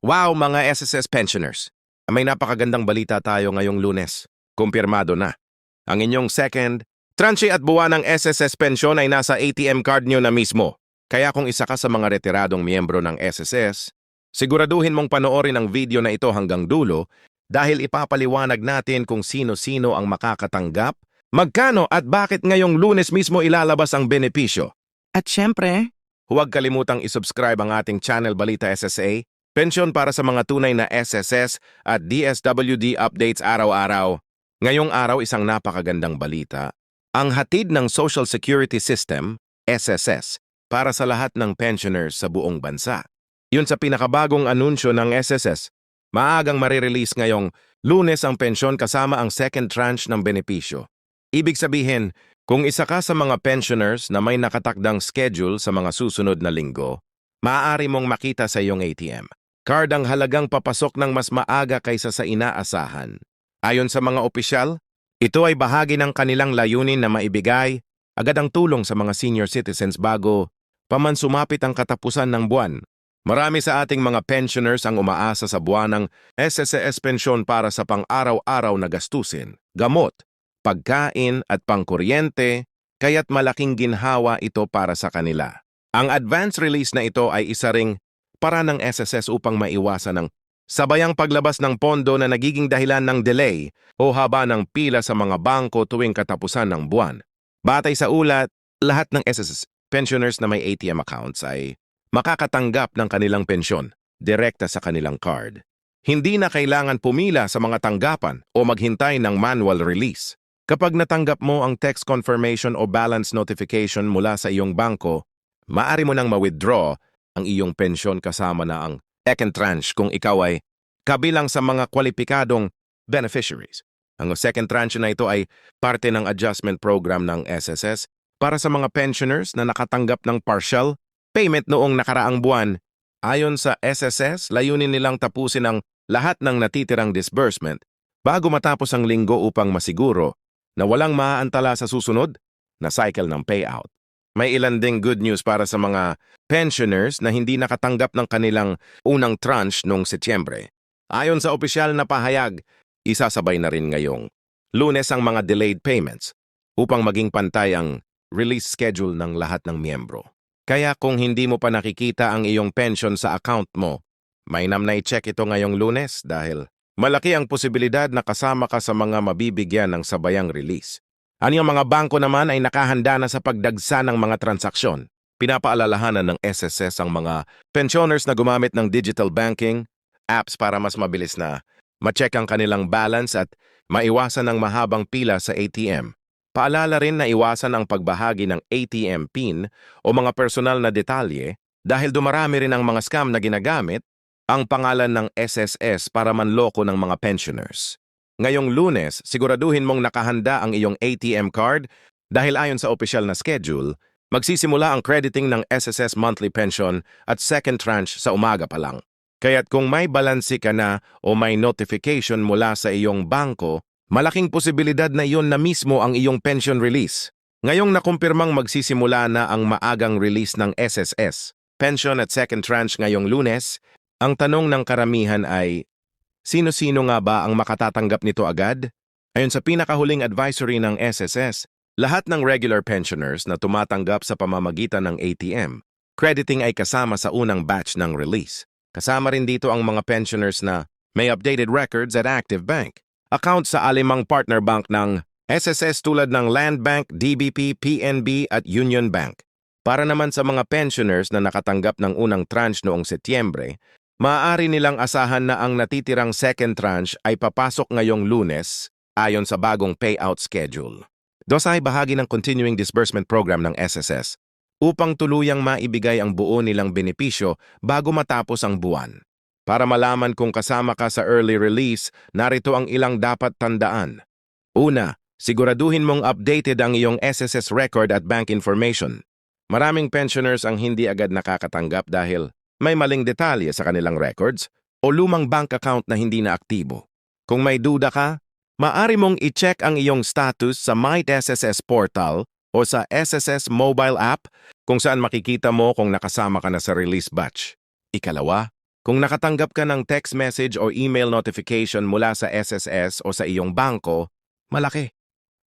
Wow, mga SSS pensioners! May napakagandang balita tayo ngayong Lunes. Kumpirmado na. Ang inyong second, tranche at buwan ng SSS pensyon ay nasa ATM card nyo na mismo. Kaya kung isa ka sa mga retiradong miyembro ng SSS, siguraduhin mong panoorin ang video na ito hanggang dulo dahil ipapaliwanag natin kung sino-sino ang makakatanggap, magkano at bakit ngayong Lunes mismo ilalabas ang benepisyo. At syempre, Huwag kalimutang isubscribe ang ating channel Balita SSA, pensyon para sa mga tunay na SSS at DSWD updates araw-araw. Ngayong araw isang napakagandang balita. Ang hatid ng Social Security System, SSS, para sa lahat ng pensioners sa buong bansa. Yun sa pinakabagong anunsyo ng SSS, maagang marirelease ngayong Lunes ang pensyon kasama ang second tranche ng benepisyo. Ibig sabihin, kung isa ka sa mga pensioners na may nakatakdang schedule sa mga susunod na linggo, maaari mong makita sa iyong ATM card ang halagang papasok ng mas maaga kaysa sa inaasahan. Ayon sa mga opisyal, ito ay bahagi ng kanilang layunin na maibigay agad ang tulong sa mga senior citizens bago paman sumapit ang katapusan ng buwan. Marami sa ating mga pensioners ang umaasa sa buwan ng SSS pensyon para sa pang-araw-araw na gastusin, gamot, pagkain at pangkuryente, kaya't malaking ginhawa ito para sa kanila. Ang advance release na ito ay isa ring para ng SSS upang maiwasan ng sabayang paglabas ng pondo na nagiging dahilan ng delay o haba ng pila sa mga bangko tuwing katapusan ng buwan. Batay sa ulat, lahat ng SSS pensioners na may ATM accounts ay makakatanggap ng kanilang pensyon direkta sa kanilang card. Hindi na kailangan pumila sa mga tanggapan o maghintay ng manual release. Kapag natanggap mo ang text confirmation o balance notification mula sa iyong bangko, maaari mo nang ma-withdraw ang iyong pensyon kasama na ang second tranche kung ikaw ay kabilang sa mga kwalipikadong beneficiaries. Ang second tranche na ito ay parte ng adjustment program ng SSS para sa mga pensioners na nakatanggap ng partial payment noong nakaraang buwan. Ayon sa SSS, layunin nilang tapusin ang lahat ng natitirang disbursement bago matapos ang linggo upang masiguro na walang maaantala sa susunod na cycle ng payout. May ilan ding good news para sa mga pensioners na hindi nakatanggap ng kanilang unang tranche noong Setyembre. Ayon sa opisyal na pahayag, isasabay na rin ngayong Lunes ang mga delayed payments upang maging pantay ang release schedule ng lahat ng miyembro. Kaya kung hindi mo pa nakikita ang iyong pension sa account mo, mainam na i-check ito ngayong Lunes dahil malaki ang posibilidad na kasama ka sa mga mabibigyan ng sabayang release. Ang mga bangko naman ay nakahanda na sa pagdagsa ng mga transaksyon. Pinapaalalahanan ng SSS ang mga pensioners na gumamit ng digital banking, apps para mas mabilis na ma-check ang kanilang balance at maiwasan ang mahabang pila sa ATM. Paalala rin na iwasan ang pagbahagi ng ATM PIN o mga personal na detalye dahil dumarami rin ang mga scam na ginagamit ang pangalan ng SSS para manloko ng mga pensioners. Ngayong Lunes, siguraduhin mong nakahanda ang iyong ATM card dahil ayon sa opisyal na schedule, magsisimula ang crediting ng SSS monthly pension at second tranche sa umaga pa lang. Kaya't kung may balansi ka na o may notification mula sa iyong bangko, malaking posibilidad na iyon na mismo ang iyong pension release. Ngayong nakumpirmang magsisimula na ang maagang release ng SSS, pension at second tranche ngayong Lunes, ang tanong ng karamihan ay, sino-sino nga ba ang makatatanggap nito agad? Ayon sa pinakahuling advisory ng SSS, lahat ng regular pensioners na tumatanggap sa pamamagitan ng ATM, crediting ay kasama sa unang batch ng release. Kasama rin dito ang mga pensioners na may updated records at Active Bank, account sa alimang partner bank ng SSS tulad ng Land Bank, DBP, PNB at Union Bank. Para naman sa mga pensioners na nakatanggap ng unang tranche noong Setyembre, maaari nilang asahan na ang natitirang second tranche ay papasok ngayong Lunes ayon sa bagong payout schedule. DOSA ay bahagi ng Continuing Disbursement Program ng SSS upang tuluyang maibigay ang buo nilang benepisyo bago matapos ang buwan. Para malaman kung kasama ka sa early release, narito ang ilang dapat tandaan. Una, siguraduhin mong updated ang iyong SSS record at bank information. Maraming pensioners ang hindi agad nakakatanggap dahil may maling detalye sa kanilang records o lumang bank account na hindi na aktibo. Kung may duda ka, maaari mong i-check ang iyong status sa My SSS portal o sa SSS mobile app kung saan makikita mo kung nakasama ka na sa release batch. Ikalawa, Kung nakatanggap ka ng text message o email notification mula sa SSS o sa iyong bangko, malaki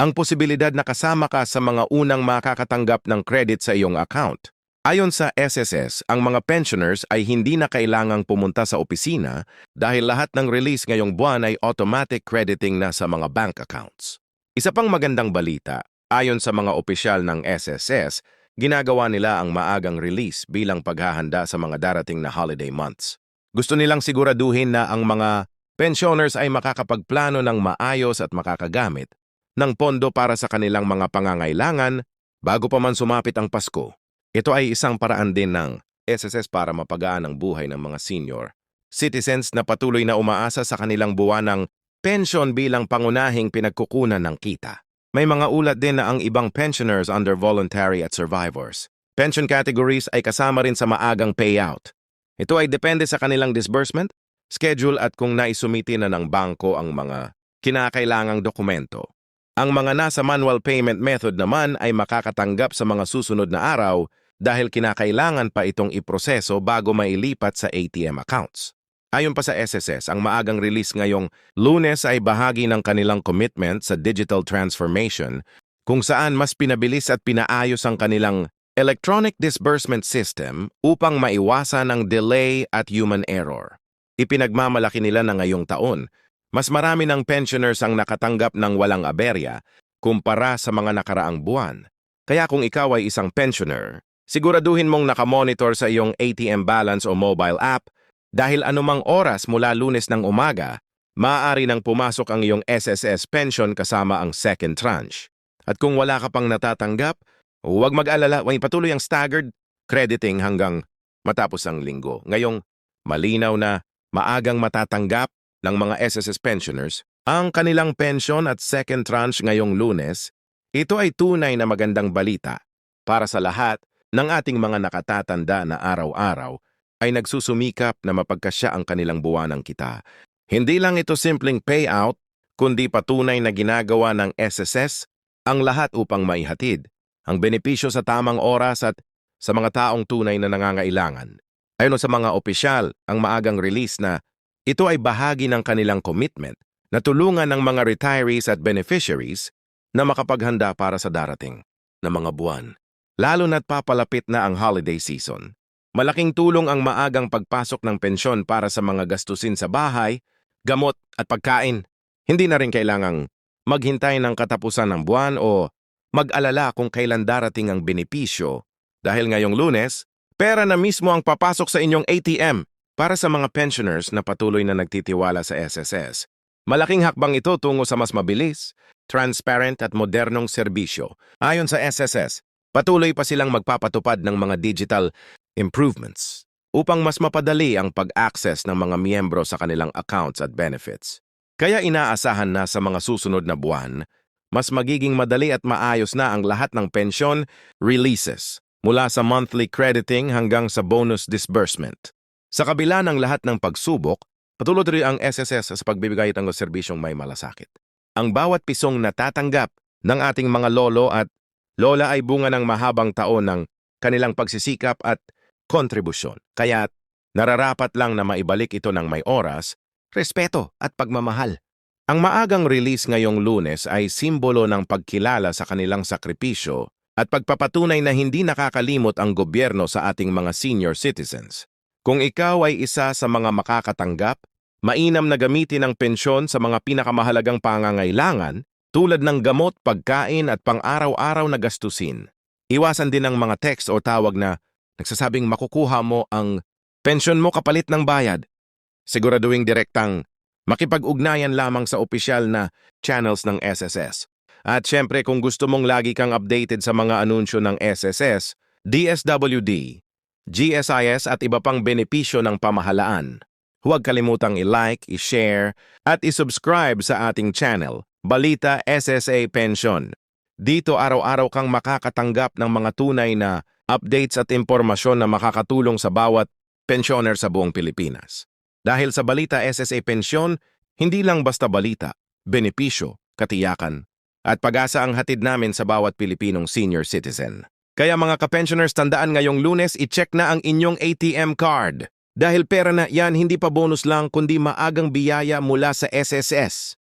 ang posibilidad na kasama ka sa mga unang makakatanggap ng credit sa iyong account. Ayon sa SSS, ang mga pensioners ay hindi na kailangang pumunta sa opisina dahil lahat ng release ngayong buwan ay automatic crediting na sa mga bank accounts. Isa pang magandang balita, ayon sa mga opisyal ng SSS, ginagawa nila ang maagang release bilang paghahanda sa mga darating na holiday months. Gusto nilang siguraduhin na ang mga pensioners ay makakapagplano ng maayos at makakagamit ng pondo para sa kanilang mga pangangailangan bago pa man sumapit ang Pasko. Ito ay isang paraan din ng SSS para mapagaan ang buhay ng mga senior citizens na patuloy na umaasa sa kanilang buwanang pensyon bilang pangunahing pinagkukunan ng kita. May mga ulat din na ang ibang pensioners under voluntary at survivors pension categories ay kasama rin sa maagang payout. Ito ay depende sa kanilang disbursement, schedule at kung naisumiti na ng bangko ang mga kinakailangang dokumento. Ang mga nasa manual payment method naman ay makakatanggap sa mga susunod na araw dahil kinakailangan pa itong iproseso bago mailipat sa ATM accounts. Ayon pa sa SSS, ang maagang release ngayong Lunes ay bahagi ng kanilang commitment sa digital transformation kung saan mas pinabilis at pinaayos ang kanilang electronic disbursement system upang maiwasan ang delay at human error. Ipinagmamalaki nila na ngayong taon, mas marami ng pensioners ang nakatanggap ng walang aberya kumpara sa mga nakaraang buwan. Kaya kung ikaw ay isang pensioner, siguraduhin mong nakamonitor sa iyong ATM balance o mobile app dahil anumang oras mula Lunes ng umaga, maaari nang pumasok ang iyong SSS pension kasama ang second tranche. At kung wala ka pang natatanggap, huwag mag-alala, may patuloy ang staggered crediting hanggang matapos ang linggo. Ngayong malinaw na maagang matatanggap ng mga SSS pensioners ang kanilang pension at second tranche ngayong Lunes, ito ay tunay na magandang balita para sa lahat ng ating mga nakatatanda na araw-araw ay nagsusumikap na mapagkasya ang kanilang buwanang kita. Hindi lang ito simpleng payout, kundi patunay na ginagawa ng SSS ang lahat upang maihatid ang benepisyo sa tamang oras at sa mga taong tunay na nangangailangan. Ayon sa mga opisyal, ang maagang release na ito ay bahagi ng kanilang commitment na tulungan ng mga retirees at beneficiaries na makapaghanda para sa darating na mga buwan. Lalo na't papalapit na ang holiday season. Malaking tulong ang maagang pagpasok ng pensyon para sa mga gastusin sa bahay, gamot at pagkain. Hindi na rin kailangang maghintay ng katapusan ng buwan o mag-alala kung kailan darating ang benepisyo dahil ngayong Lunes, pera na mismo ang papasok sa inyong ATM para sa mga pensioners na patuloy na nagtitiwala sa SSS. Malaking hakbang ito tungo sa mas mabilis, transparent at modernong serbisyo. Ayon sa SSS, patuloy pa silang magpapatupad ng mga digital improvements upang mas mapadali ang pag-access ng mga miyembro sa kanilang accounts at benefits. Kaya inaasahan na sa mga susunod na buwan, mas magiging madali at maayos na ang lahat ng pension releases mula sa monthly crediting hanggang sa bonus disbursement. Sa kabila ng lahat ng pagsubok, patuloy rin ang SSS sa pagbibigay ng serbisyong may malasakit. Ang bawat pisong natatanggap ng ating mga lolo at lola ay bunga ng mahabang taon ng kanilang pagsisikap at kontribusyon. Kaya nararapat lang na maibalik ito ng may oras, respeto at pagmamahal. Ang maagang release ngayong Lunes ay simbolo ng pagkilala sa kanilang sakripisyo at pagpapatunay na hindi nakakalimot ang gobyerno sa ating mga senior citizens. Kung ikaw ay isa sa mga makakatanggap, mainam na gamitin ang pensyon sa mga pinakamahalagang pangangailangan tulad ng gamot, pagkain at pang-araw-araw na gastusin. Iwasan din ang mga text o tawag na nagsasabing makukuha mo ang pensyon mo kapalit ng bayad. Siguraduhing direktang makipag-ugnayan lamang sa opisyal na channels ng SSS. At syempre kung gusto mong lagi kang updated sa mga anunsyo ng SSS, DSWD, GSIS at iba pang benepisyo ng pamahalaan, huwag kalimutang i-like, i-share at i-subscribe sa ating channel, Balita SSA Pension. Dito araw-araw kang makakatanggap ng mga tunay na updates at impormasyon na makakatulong sa bawat pensioner sa buong Pilipinas. Dahil sa Balita SSA Pensyon, hindi lang basta balita, benepisyo, katiyakan, at pag-asa ang hatid namin sa bawat Pilipinong senior citizen. Kaya mga ka-pensioners, tandaan ngayong Lunes, i-check na ang inyong ATM card. Dahil pera na yan hindi pa bonus lang kundi maagang biyaya mula sa SSS.